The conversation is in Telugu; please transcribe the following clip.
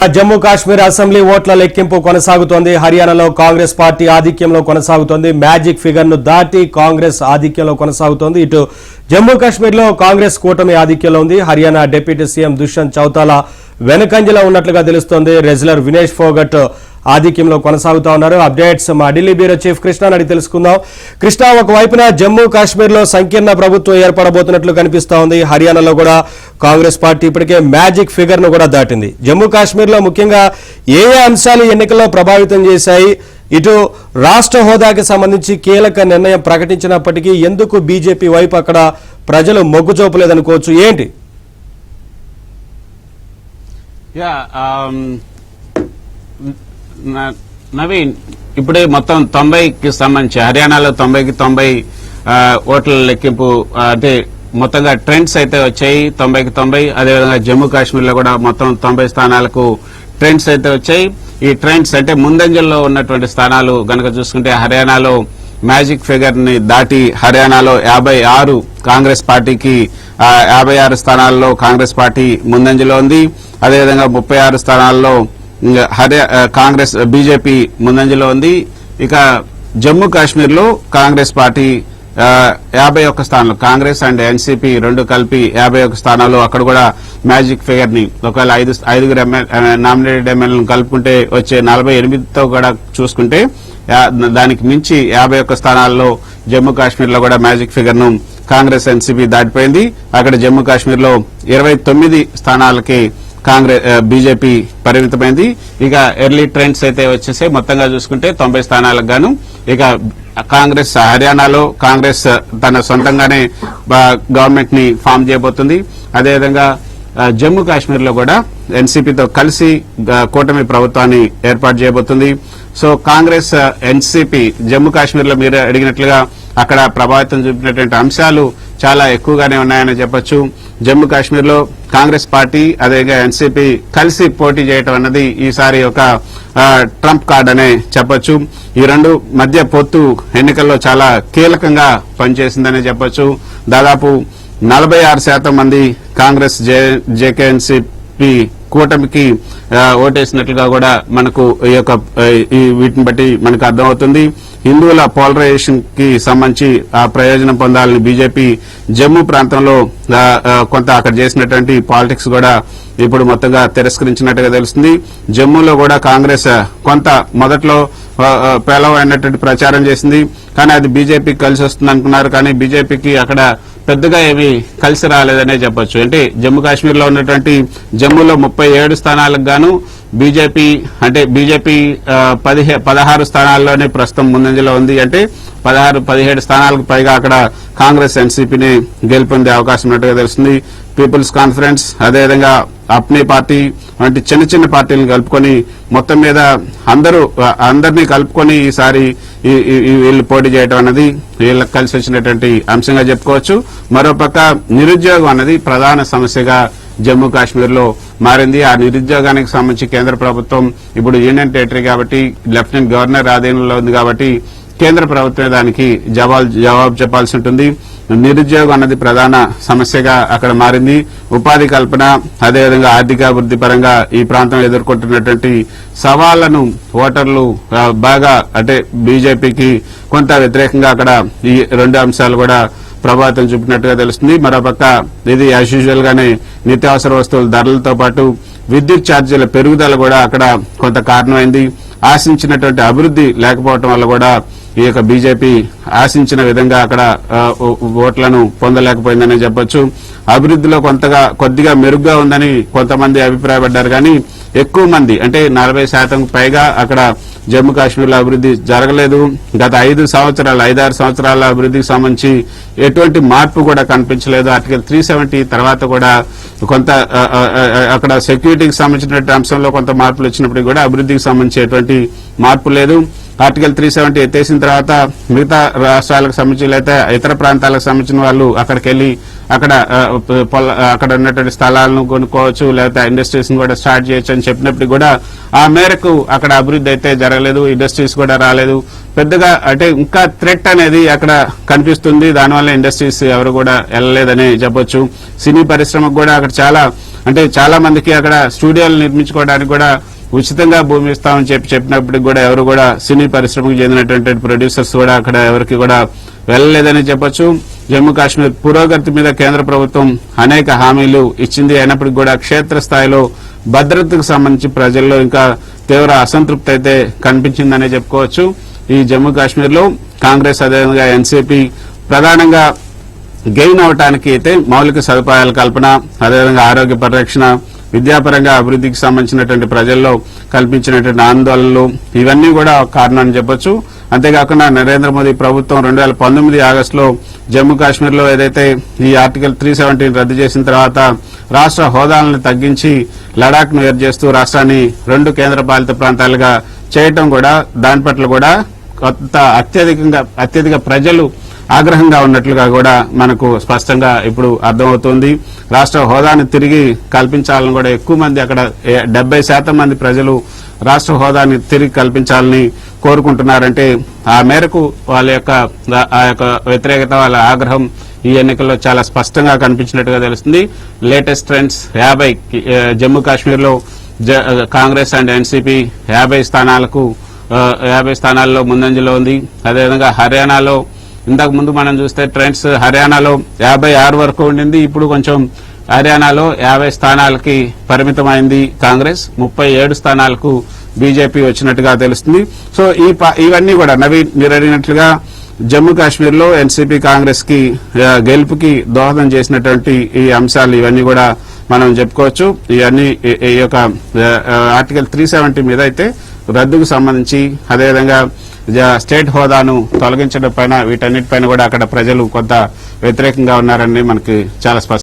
జమ్మూ కాశ్మీర్ అసెంబ్లీ ఓట్ల లెక్కింపు కొనసాగుతోంది. హర్యానాలో కాంగ్రెస్ పార్టీ ఆధిక్యంలో కొనసాగుతోంది. మ్యాజిక్ ఫిగర్ ను దాటి కాంగ్రెస్ ఆధిక్యంలో కొనసాగుతోంది. ఇటు జమ్మూ కాశ్మీర్ లో కాంగ్రెస్ కూటమి ఆధిక్యంలో ఉంది. హర్యానా డిప్యూటీ సీఎం దుష్యంత్ చౌతాలా వెనుకంజలో ఉన్నట్లుగా తెలుస్తోంది. రెజ్లర్ వినేష్ ఫోగట్ ఆధిక్యంలో కొనసాగుతా ఉన్నారు. అప్డేట్స్ మా ఢిల్లీ బ్యూరో చీఫ్ కృష్ణ అడిగి తెలుసుకుందాం. కృష్ణ, ఒకవైపున జమ్మూ కాశ్మీర్ లో సంకీర్ణ ప్రభుత్వం ఏర్పడబోతున్నట్లు కనిపిస్తా ఉంది. హర్యానాలో కూడా కాంగ్రెస్ పార్టీ ఇప్పటికే మ్యాజిక్ ఫిగర్ ను కూడా దాటింది. జమ్మూ కాశ్మీర్ లో ముఖ్యంగా ఏ అంశాలు ఎన్నికల్లో ప్రభావితం చేశాయి? ఇటు రాష్ట్ర హోదాకి సంబంధించి కీలక నిర్ణయం ప్రకటించినప్పటికీ ఎందుకు బీజేపీ వైపు అక్కడ ప్రజలు మొగ్గు చూపలేదనుకోవచ్చు, ఏంటి? నవీన్, ఇప్పుడే మొత్తం 90కి సంబంధించి హర్యానాలో 90కి 90 ఓట్ల లెక్కింపు అంటే మొత్తంగా ట్రెండ్స్ అయితే వచ్చాయి. 90కి 90. అదేవిధంగా జమ్మూ కాశ్మీర్ లో కూడా మొత్తం 90 స్థానాలకు ట్రెండ్స్ అయితే వచ్చాయి. ఈ ట్రెండ్స్ అంటే ముందంజల్లో ఉన్నటువంటి స్థానాలు గనక చూసుకుంటే హర్యానాలో మ్యాజిక్ ఫిగర్ ని దాటి హర్యానాలో 56 కాంగ్రెస్ పార్టీకి 56 స్థానాల్లో కాంగ్రెస్ పార్టీ ముందంజలో ఉంది. అదేవిధంగా 36 స్థానాల్లో కాంగ్రెస్ బీజేపీ ముందంజలో ఉంది. ఇక జమ్మూ కాశ్మీర్ లో కాంగ్రెస్ పార్టీ 51 స్థానాలు, కాంగ్రెస్ అండ్ ఎన్సీపీ రెండు కలిపి 51 స్థానాలు. అక్కడ కూడా మ్యాజిక్ ఫిగర్ ని ఒకవేళ 5 నామినేటెడ్ ఎమ్మెల్యేలను కలుపుకుంటే వచ్చే 48తో కూడా చూసుకుంటే దానికి మించి 51 స్థానాల్లో జమ్మూ కాశ్మీర్ లో కూడా మ్యాజిక్ ఫిగర్ ను కాంగ్రెస్ ఎన్సీపీ దాటిపోయింది. అక్కడ జమ్మూ కాశ్మీర్ లో 29 స్థానాలకి కాంగ్రెస్ బీజేపీ పరిమితమైంది. ఇక ఎర్లీ ట్రెండ్స్ అయితే వచ్చేసి మొత్తంగా చూసుకుంటే 90 స్థానాలకు గాను ఇక కాంగ్రెస్ హర్యానాలో కాంగ్రెస్ తన సొంతంగానే గవర్నమెంట్ ని ఫామ్ చేయబోతుంది. అదేవిధంగా జమ్మూ కాశ్మీర్ లో కూడా ఎన్సీపీతో కలిసి కూటమి ప్రభుత్వాన్ని ఏర్పాటు చేయబోతుంది. సో కాంగ్రెస్ ఎన్సీపీ జమ్మూ కాశ్మీర్ లో మీరు అడిగినట్లుగా అక్కడ ప్రభావితం చూపినటువంటి అంశాలు చాలా ఎక్కువగానే ఉన్నాయని చెప్పొచ్చు. జమ్మూ కాశ్మీర్ లో కాంగ్రెస్ పార్టీ అదేవిధంగా ఎన్సీపీ కలిసి పోటీ చేయడం అన్నది ఈసారి ఒక ట్రంప్ కార్డ్ అనే చెప్పొచ్చు. ఈ రెండు మధ్య పొత్తు ఎన్నికల్లో చాలా కీలకంగా పనిచేసిందనే చెప్పొచ్చు. దాదాపు 46% మంది కాంగ్రెస్ జేకేఎన్సీపీ కూటమికి ఓటేసినట్లుగా కూడా మనకు వీటిని బట్టి మనకు అర్థమవుతుంది. హిందువుల పోలరైజేషన్ కి సంబంధించి ఆ ప్రయోజనం పొందాలని బీజేపీ జమ్మూ ప్రాంతంలో కొంత అక్కడ చేసినటువంటి పాలిటిక్స్ కూడా ఇప్పుడు మొత్తంగా తిరస్కరించినట్టుగా తెలుస్తుంది. జమ్మూలో కూడా కాంగ్రెస్ కొంత మొదట్లో పేలవైనటువంటి ప్రచారం చేసింది, కానీ అది బీజేపీకి కలిసి వస్తుంది అనుకున్నారు. కానీ బీజేపీకి అక్కడ పెద్దగా ఏమి కలిసి రాలేదనే చెప్పొచ్చు. అంటే జమ్మూ కాశ్మీర్ లో ఉన్నటువంటి జమ్మూలో 37 స్థానాలకు గాను బీజేపీ 16 స్థానాల్లోనే ప్రస్తుతం ముందంజలో ఉంది. అంటే 16-17 స్థానాలకు పైగా అక్కడ కాంగ్రెస్ ఎన్సీపీని గెలుపొందే అవకాశం ఉన్నట్టుగా తెలుస్తుంది. పీపుల్స్ కాన్ఫరెన్స్ అదేవిధంగా అప్నీ పార్టీ వంటి చిన్న చిన్న పార్టీలను కలుపుకొని మొత్తం మీద అందరినీ కలుపుకొని ఈసారి వీళ్ళు పోటీ చేయడం అన్నది వీళ్ళకి కలిసి వచ్చినటువంటి అంశంగా చెప్పుకోవచ్చు. మరోపక్క నిరుద్యోగం అన్నది ప్రధాన సమస్యగా జమ్మూ కాశ్మీర్ లో మారింది. ఆ నిరుద్యోగానికి సంబంధించి కేంద్ర ప్రభుత్వం ఇప్పుడు యూనియన్ టెరిటరీ కాబట్టి లెఫ్టినెంట్ గవర్నర్ ఆధీనంలో ఉంది కాబట్టి కేంద్ర ప్రభుత్వమే దానికి జవాబు చెప్పాల్సి ఉంటుంది. నిరుద్యోగం అన్నది ప్రధాన సమస్యగా అక్కడ మారింది. ఉపాధి కల్పన అదేవిధంగా ఆర్థికాభివృద్ది పరంగా ఈ ప్రాంతం ఎదుర్కొంటున్నటువంటి సవాళ్లను ఓటర్లు బాగా అంటే బీజేపీకి కొంత వ్యతిరేకంగా అక్కడ ఈ రెండు అంశాలు కూడా ప్రభావితం చూపినట్టుగా తెలుస్తుంది. మరోపక్క ఇది యాజ్ యూజువల్ గానే నిత్యావసర వస్తువుల ధరలతో పాటు విద్యుత్ ఛార్జీల పెరుగుదల కూడా అక్కడ కొంత కారణమైంది. ఆశించినటువంటి అభివృద్ది లేకపోవడం వల్ల కూడా ఈ యొక్క బీజేపీ ఆశించిన విధంగా అక్కడ ఓట్లను పొందలేకపోయిందని చెప్పొచ్చు. అభివృద్దిలో కొద్దిగా మెరుగ్గా ఉందని కొంతమంది అభిప్రాయపడ్డారు, కానీ ఎక్కువ మంది అంటే 40% పైగా అక్కడ జమ్మూ కాశ్మీర్ లో అభివృద్ది జరగలేదు. గత 5-6 సంవత్సరాల అభివృద్దికి సంబంధించి ఎటువంటి మార్పు కూడా కనిపించలేదు. ఆర్టికల్ 370 తర్వాత కూడా కొంత అక్కడ సెక్యూరిటీకి సంబంధించినటువంటి అంశంలో కొంత మార్పులు వచ్చినప్పటికీ కూడా అభివృద్దికి సంబంధించి ఎటువంటి మార్పు లేదు. ఆర్టికల్ 370 ఎత్తేసిన తర్వాత మిగతా రాష్ట్రాలకు సంబంధించి లేదా ఇతర ప్రాంతాలకు సంబంధించిన వాళ్ళు అక్కడికి వెళ్లి అక్కడ ఉన్నటువంటి స్థలాలను కొనుక్కోవచ్చు, లేకపోతే ఇండస్ట్రీస్ కూడా స్టార్ట్ చేయొచ్చు అని చెప్పినప్పటికీ కూడా ఆ మేరకు అక్కడ అభివృద్ధి అయితే జరగలేదు. ఇండస్ట్రీస్ కూడా రాలేదు. పెద్దగా అంటే ఇంకా థ్రెట్ అనేది అక్కడ కనిపిస్తుంది. దానివల్ల ఇండస్ట్రీస్ ఎవరు కూడా వెళ్ళలేదని చెప్పొచ్చు. సినీ పరిశ్రమకు కూడా అక్కడ చాలా అంటే చాలా మందికి అక్కడ స్టూడియోలు నిర్మించుకోవడానికి కూడా ఉచితంగా భూమి ఇస్తామని చెప్పినప్పటికి కూడా ఎవరు కూడా సినీ పరిశ్రమకు చెందినటువంటి ప్రొడ్యూసర్స్ కూడా అక్కడ ఎవరికి కూడా వెళ్లలేదని చెప్పొచ్చు. జమ్మూ కాశ్మీర్ పురోగతి మీద కేంద్ర ప్రభుత్వం అనేక హామీలు ఇచ్చింది. అయినప్పటికీ కూడా క్షేత్రస్థాయిలో భద్రతకు సంబంధించి ప్రజల్లో ఇంకా తీవ్ర అసంతృప్తి అయితే కనిపించిందనే చెప్పుకోవచ్చు. ఈ జమ్మూ కాశ్మీర్ లో కాంగ్రెస్ అదేవిధంగా ఎన్సీపీ ప్రధానంగా గెయిన్ అవటానికి అయితే మౌలిక సదుపాయాల కల్పన, అదేవిధంగా ఆరోగ్య పరిరక్షణ, విద్యాపరంగా అభివృద్ధికి సంబంధించినటువంటి ప్రజల్లో కల్పించినటువంటి ఆందోళనలు ఇవన్నీ కూడా కారణం అని చెప్పొచ్చు. అంతేకాకుండా నరేంద్ర మోదీ ప్రభుత్వం 2019 ఆగస్టులో జమ్మూ కాశ్మీర్ లో ఏదైతే ఈ ఆర్టికల్ 370 రద్దు చేసిన తర్వాత రాష్ట్ర హోదాలను తగ్గించి లడాక్ ను వేరు చేస్తూ రాష్ట్రాన్ని 2 కేంద్రపాలిత ప్రాంతాలుగా చేయటం కూడా దాని పట్ల కూడా కొత్త అత్యధిక ప్రజలు ఆగ్రహంగా ఉన్నట్లుగా కూడా మనకు స్పష్టంగా ఇప్పుడు అర్థమవుతోంది. రాష్ట్ర హోదాను తిరిగి కల్పించాలని కూడా ఎక్కువ మంది అక్కడ 70% మంది ప్రజలు రాష్ట్ర హోదాని తిరిగి కల్పించాలని కోరుకుంటున్నారంటే ఆ మేరకు వాళ్ళ యొక్క వ్యతిరేకత, వాళ్ళ ఆగ్రహం ఈ ఎన్నికల్లో చాలా స్పష్టంగా కనిపించినట్టుగా తెలుస్తుంది. లేటెస్ట్ ట్రెండ్స్ 50 జమ్మూ కాశ్మీర్ లో కాంగ్రెస్ అండ్ ఎన్సీపీ 50 స్థానాల్లో ముందంజలో ఉంది. అదేవిధంగా హర్యానాలో ఇంతకు ముందు మనం చూస్తే ట్రెండ్స్ హర్యానాలో 56 వరకు ఉండింది. ఇప్పుడు కొంచెం హర్యానాలో 50 స్థానాలకి పరిమితమైంది కాంగ్రెస్, 37 స్థానాలకు బీజేపీ వచ్చినట్టుగా తెలుస్తుంది. సో ఇవన్నీ కూడా నవీన్ మీరు అడిగినట్లుగా జమ్మూ కాశ్మీర్ లో ఎన్సీపీ కాంగ్రెస్ కి గెలుపుకి దోహదం చేసినటువంటి ఈ అంశాలు ఇవన్నీ కూడా మనం చెప్పుకోవచ్చు. ఇవన్నీ ఈ యొక్క ఆర్టికల్ 370 మీద అయితే రద్దుకు సంబంధించి, అదేవిధంగా స్టేట్ హోదాను తొలగించడం పైన, వీటన్నిటిపైన కూడా అక్కడ ప్రజలు కొంత వ్యతిరేకంగా ఉన్నారని మనకి చాలా స్పష్టం.